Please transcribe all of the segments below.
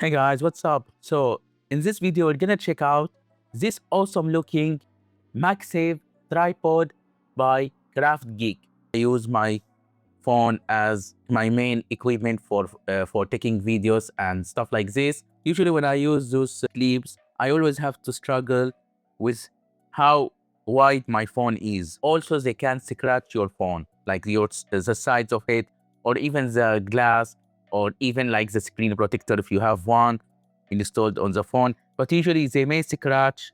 Hey guys, what's up? So in this video, we're gonna check out this awesome looking MagSafe tripod by KraftGeek. I use my phone as my main equipment for taking videos and stuff like this. Usually when I use those clips, I always have to struggle with how wide my phone is. Also, they can scratch your phone, like the sides of it, or even the glass, or even like the screen protector if you have one installed on the phone. But usually they may scratch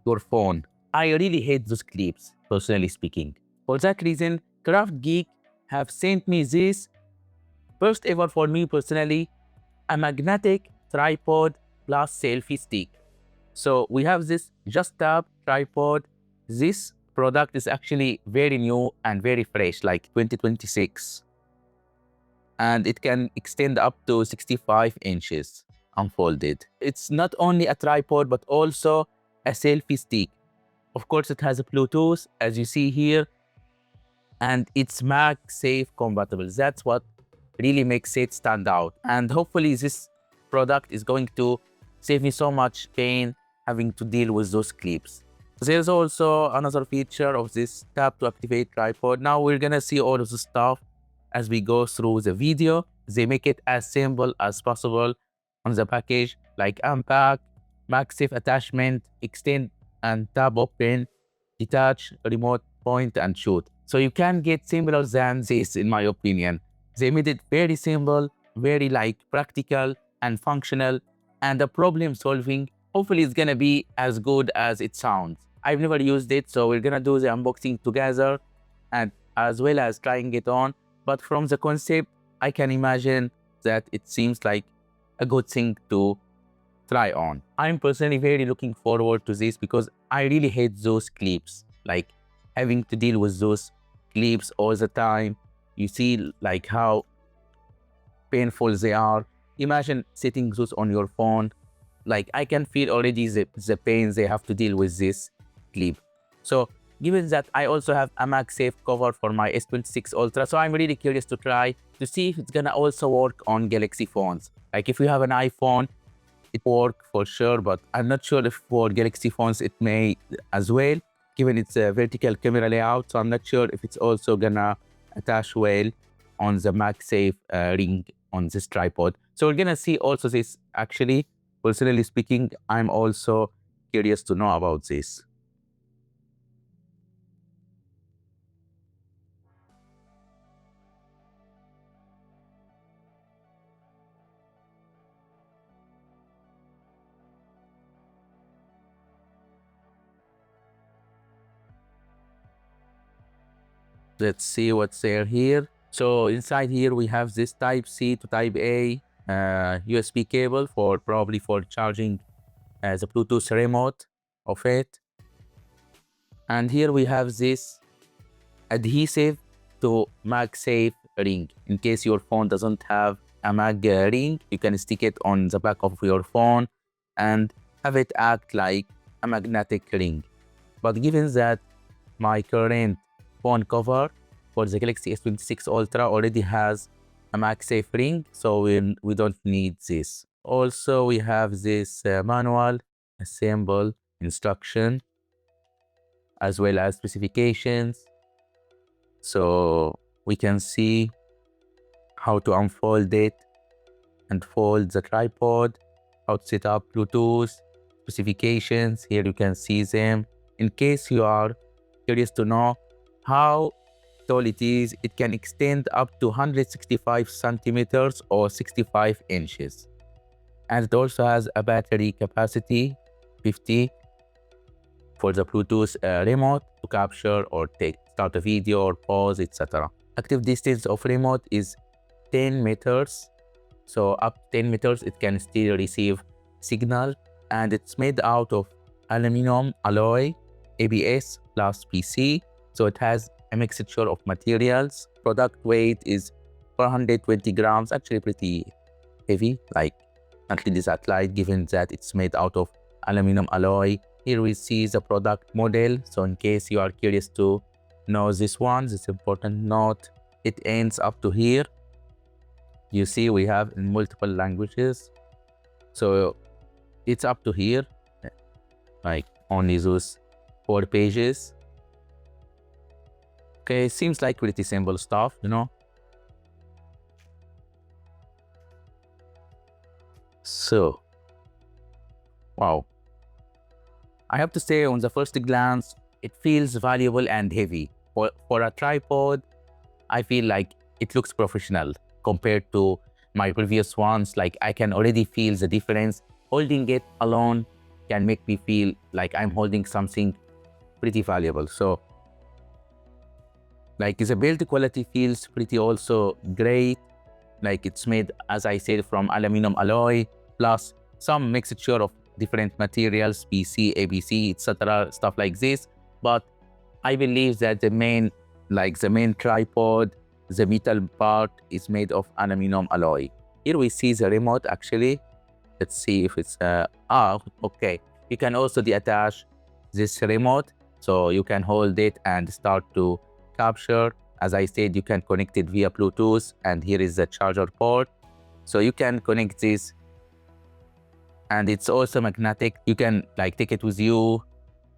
your phone. I really hate those clips, personally speaking. For that reason, KraftGeek have sent me this, first ever for me personally, a magnetic tripod plus selfie stick. So we have this Just Tap tripod. This product is actually very new and very fresh, like 2026. And it can extend up to 65 inches unfolded. It's not only a tripod, but also a selfie stick. Of course, it has a Bluetooth, as you see here, and it's MagSafe compatible. That's what really makes it stand out. And hopefully this product is going to save me so much pain having to deal with those clips. There's also another feature of this tap to activate tripod. Now we're gonna see all of the stuff as we go through the video. They make it as simple as possible on the package, like unpack, MagSafe attachment, extend and tap open, detach, remote, point and shoot. So you can get simpler than this, in my opinion. They made it very simple, very practical and functional, and the problem solving. Hopefully it's gonna be as good as it sounds. I've never used it, so we're gonna do the unboxing together and as well as trying it on. But from the concept, I can imagine that it seems like a good thing to try on. I'm personally very looking forward to this because I really hate those clips, like having to deal with those clips all the time. You see like how painful they are. Imagine setting those on your phone. Like I can feel already the pain they have to deal with this clip. So given that I also have a MagSafe cover for my S26 Ultra, so I'm really curious to try to see if it's gonna also work on Galaxy phones. Like if you have an iPhone, it work for sure, but I'm not sure if for Galaxy phones it may as well, given its vertical camera layout. So I'm not sure if it's also gonna attach well on the MagSafe ring on this tripod. So we're gonna see also this. Actually, personally speaking, I'm also curious to know about this. Let's see what's there here. So inside here we have this Type C to Type A USB cable for probably for charging the Bluetooth remote of it. And here we have this adhesive to MagSafe ring. In case your phone doesn't have a Mag ring, you can stick it on the back of your phone and have it act like a magnetic ring. But given that my current phone cover for the Galaxy S26 Ultra already has a MagSafe ring, so we don't need this. Also, we have this manual, assemble instruction, as well as specifications. So we can see how to unfold it and fold the tripod, how to set up Bluetooth, specifications. Here you can see them. In case you are curious to know how tall it is, it can extend up to 165 centimeters or 65 inches. And it also has a battery capacity 50 for the Bluetooth remote to capture or start a video or pause, etc. Active distance of remote is 10 meters. So up 10 meters, it can still receive signal, and it's made out of aluminum alloy, ABS plus PC. So it has a mixture of materials. Product weight is 420 grams, actually pretty heavy, like not really that light, given that it's made out of aluminum alloy. Here we see the product model. So in case you are curious to know this one, this important note, it ends up to here. You see we have in multiple languages. So it's up to here, like only those 4 pages. Okay, seems like pretty simple stuff, you know. So, wow. I have to say, on the first glance, it feels valuable and heavy. For a tripod, I feel like it looks professional compared to my previous ones. Like, I can already feel the difference. Holding it alone can make me feel like I'm holding something pretty valuable. So, like, the build quality feels pretty also great. Like, it's made, as I said, from aluminum alloy, plus some mixture of different materials, PC, ABC, etc., stuff like this. But I believe that the main tripod, the metal part is made of aluminum alloy. Here we see the remote actually. Let's see if it's, okay. You can also deattach this remote, so you can hold it and start to capture. As I said, you can connect it via Bluetooth, and here is the charger port. So you can connect this, and it's also magnetic. You can like take it with you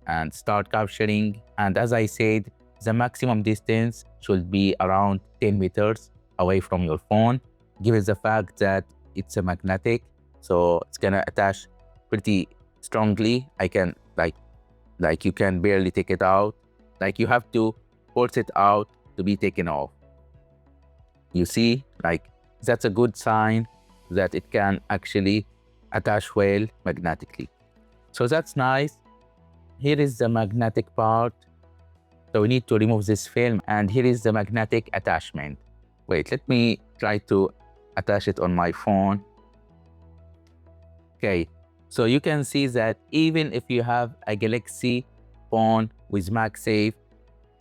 and start capturing. And as I said, the maximum distance should be around 10 meters away from your phone, given the fact that it's a magnetic. So it's gonna attach pretty strongly. I can like you can barely take it out. Like you have to force it out to be taken off. You see, like that's a good sign that it can actually attach well magnetically. So that's nice. Here is the magnetic part. So we need to remove this film, and here is the magnetic attachment. Wait, let me try to attach it on my phone. Okay, so you can see that even if you have a Galaxy phone with MagSafe,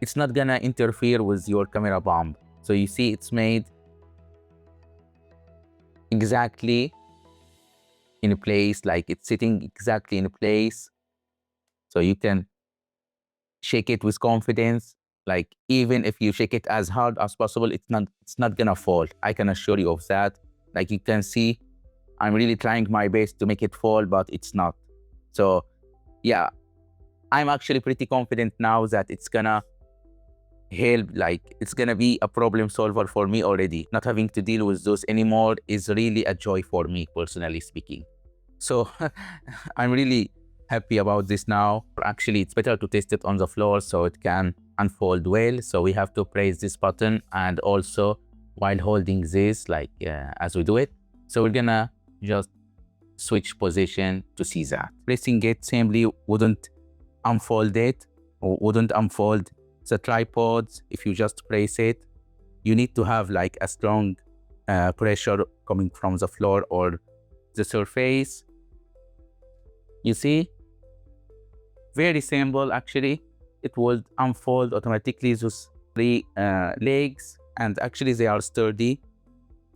it's not gonna interfere with your camera bump. So you see it's made exactly in place, like it's sitting exactly in place. So you can shake it with confidence. Like even if you shake it as hard as possible, it's not gonna fall. I can assure you of that. Like you can see, I'm really trying my best to make it fall, but it's not. So yeah, I'm actually pretty confident now that it's gonna help, like it's gonna be a problem solver for me already. Not having to deal with those anymore is really a joy for me, personally speaking. So I'm really happy about this now. Actually, it's better to test it on the floor so it can unfold well. So we have to press this button, and also while holding this, like as we do it. So we're gonna just switch position to see that. Pressing it simply wouldn't unfold it, or wouldn't unfold the tripods. If you just press it, you need to have like a strong pressure coming from the floor or the surface. You see, very simple actually. It will unfold automatically those 3 legs, and actually they are sturdy.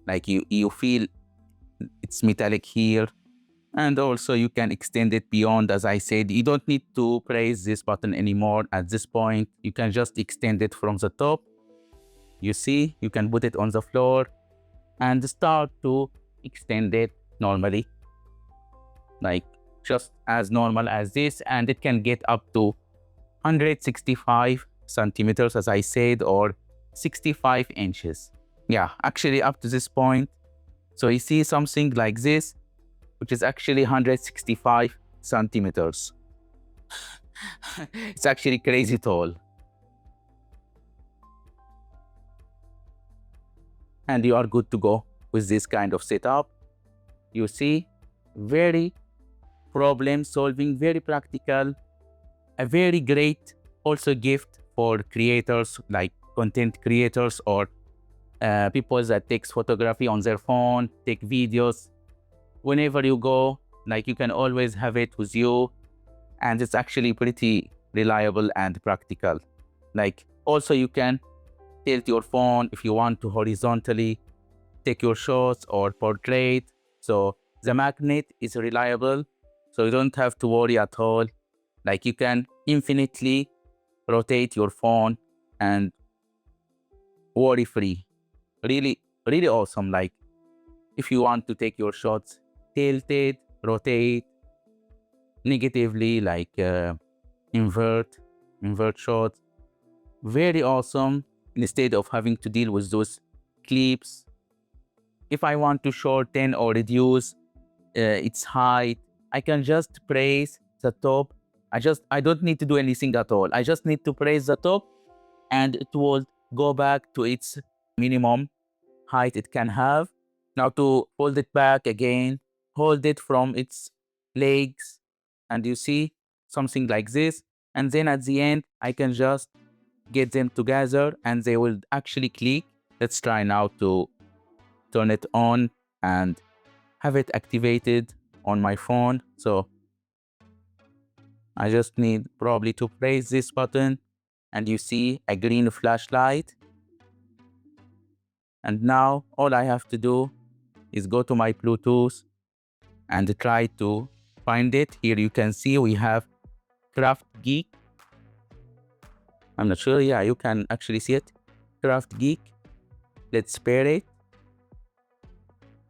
Like you feel it's metallic here. And also you can extend it beyond. As I said, you don't need to press this button anymore at this point. You can just extend it from the top. You see, you can put it on the floor and start to extend it normally, like just as normal as this, and it can get up to 165 centimeters, as I said, or 65 inches. Yeah, actually up to this point. So you see something like this, which is actually 165 centimeters. It's actually crazy tall. And you are good to go with this kind of setup. You see, very problem solving, very practical, a very great also gift for creators, like content creators, or people that takes photography on their phone, take videos. Whenever you go, like you can always have it with you, and it's actually pretty reliable and practical. Like also you can tilt your phone if you want to horizontally take your shots or portrait. So the magnet is reliable, so you don't have to worry at all. Like you can infinitely rotate your phone and worry free. Really, really awesome. Like if you want to take your shots tilted, rotate, negatively, like invert shots. Very awesome. Instead of having to deal with those clips, if I want to shorten or reduce its height, I can just press the top. I don't need to do anything at all. I just need to press the top and it will go back to its minimum height it can have. Now to fold it back again, hold it from its legs, and you see something like this. And then at the end, I can just get them together and they will actually click. Let's try now to turn it on and have it activated on my phone. So I just need probably to press this button and you see a green flashlight. And now all I have to do is go to my Bluetooth and try to find it. Here you can see we have KraftGeek. I'm not sure. Yeah, you can actually see it. KraftGeek. Let's pair it.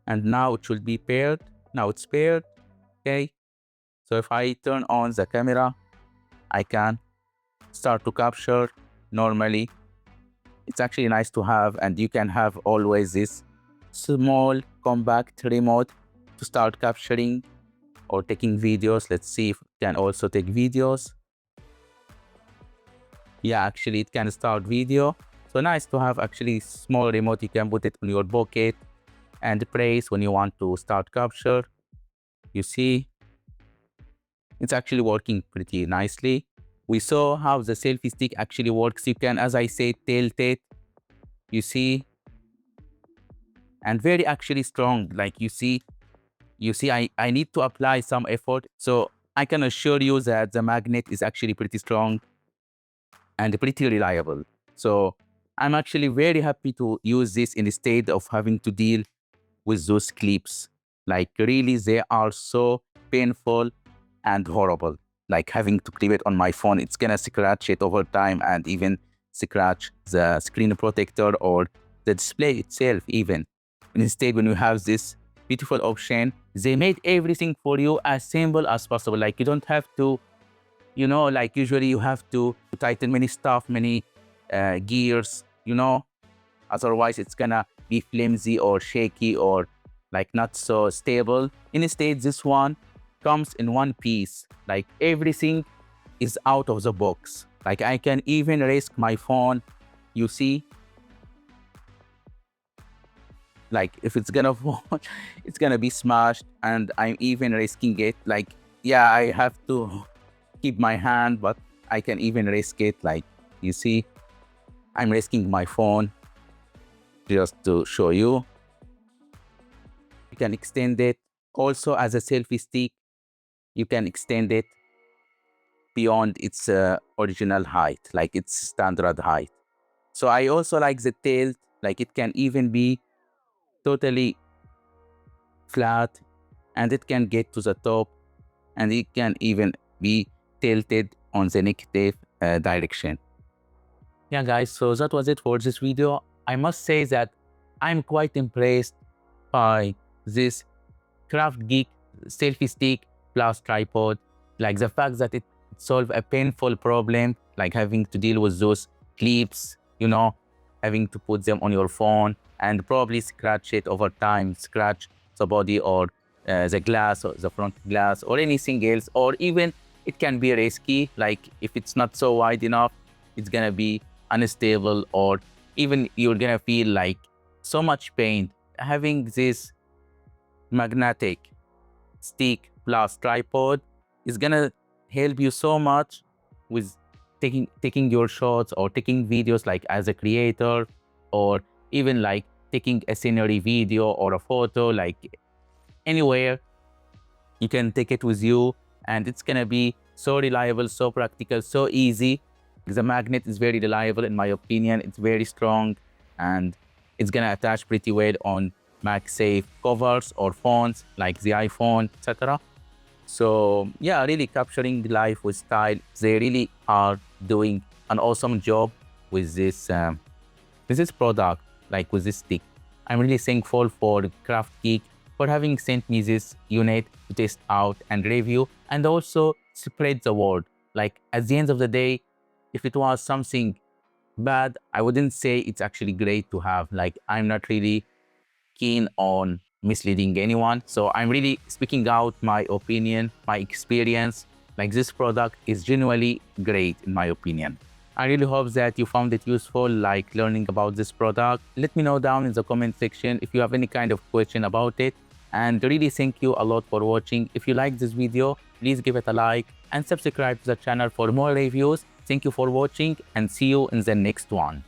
And now it should be paired. Now it's paired. Okay. So if I turn on the camera, I can start to capture normally. It's actually nice to have, and you can have always this small compact remote to start capturing or taking videos. Let's see if it can also take videos. Yeah, actually it can start video. So nice to have actually small remote. You can put it on your pocket and press when you want to start capture. You see, it's actually working pretty nicely. We saw how the selfie stick actually works. You can, as I said, tilt it. You see, and very actually strong. Like you see, I need to apply some effort. So I can assure you that the magnet is actually pretty strong and pretty reliable. So I'm actually very happy to use this instead of having to deal with those clips. Like really, they are so painful and horrible. Like having to clip it on my phone, it's gonna scratch it over time and even scratch the screen protector or the display itself even. Instead, when you have this beautiful option, they made everything for you as simple as possible. Like you don't have to, you know, like usually you have to tighten many stuff, many gears, you know, otherwise it's gonna be flimsy or shaky or like not so stable. Instead, this one comes in one piece. Like everything is out of the box. Like I can even risk my phone. You see, like if it's gonna fall, it's gonna be smashed, and I'm even risking it. Like, yeah, I have to keep my hand, but I can even risk it. Like you see, I'm risking my phone just to show you. You can extend it also as a selfie stick. You can extend it beyond its original height, like its standard height. So I also like the tilt, like it can even be totally flat and it can get to the top and it can even be tilted on the negative direction. Yeah guys, so that was it for this video. I must say that I'm quite impressed by this KraftGeek selfie stick plus tripod. Like the fact that it solved a painful problem, like having to deal with those clips, you know, having to put them on your phone and probably scratch it over time, scratch the body or the glass or the front glass or anything else. Or even it can be risky, like if it's not so wide enough, it's gonna be unstable, or even you're gonna feel like so much pain. Having this magnetic stick plus tripod is gonna help you so much with taking your shots or taking videos, like as a creator, or even like taking a scenery video or a photo, like anywhere you can take it with you, and it's gonna be so reliable, so practical, so easy. The magnet is very reliable in my opinion. It's very strong and it's gonna attach pretty well on MagSafe covers or phones like the iPhone, etc. So yeah, really capturing life with style. They really are doing an awesome job with this product, like with this stick. I'm really thankful for KraftGeek for having sent me this unit to test out and review, and also spread the word. Like, at the end of the day, if it was something bad, I wouldn't say it's actually great to have. Like, I'm not really keen on misleading anyone. So I'm really speaking out my opinion, my experience. Like, this product is genuinely great in my opinion. I really hope that you found it useful, like learning about this product. Let me know down in the comment section if you have any kind of question about it. And really thank you a lot for watching. If you like this video, please give it a like and subscribe to the channel for more reviews. Thank you for watching and see you in the next one.